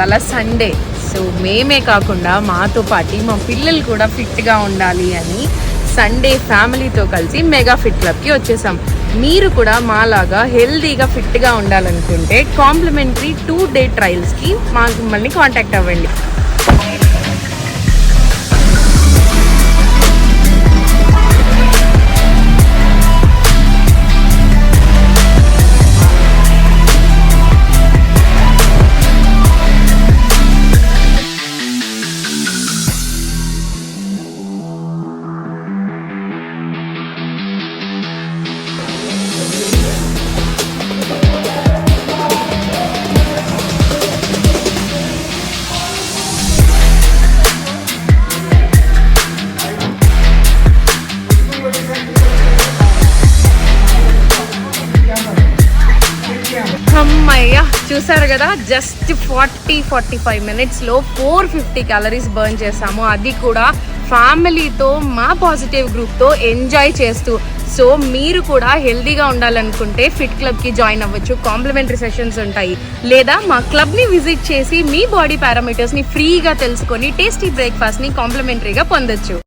ఇవాళ Sunday. So మేమే కాకుండా మాతో పాటు మా పిల్లలు కూడా ఫిట్గా ఉండాలి అని సండే ఫ్యామిలీతో కలిసి మెగా ఫిట్ క్లబ్కి వచ్చేసాం. మీరు కూడా మాలాగా హెల్దీగా ఫిట్గా ఉండాలనుకుంటే కాంప్లిమెంటరీ 2-day ట్రయల్స్కి మమ్మల్ని కాంటాక్ట్ అవ్వండి. అమ్మయ్య, చూసారు కదా, జస్ట్ 45 మినిట్స్లో 450 క్యాలరీస్ బర్న్ చేసాము. అది కూడా ఫ్యామిలీతో, మా పాజిటివ్ గ్రూప్తో ఎంజాయ్ చేస్తూ. సో మీరు కూడా హెల్దీగా ఉండాలనుకుంటే ఫిట్ క్లబ్కి జాయిన్ అవ్వచ్చు. కాంప్లిమెంటరీ సెషన్స్ ఉంటాయి, లేదా మా క్లబ్ని విజిట్ చేసి మీ బాడీ పారామీటర్స్ని ఫ్రీగా తెలుసుకొని టేస్టీ బ్రేక్ఫాస్ట్ని కాంప్లిమెంటరీగా పొందొచ్చు.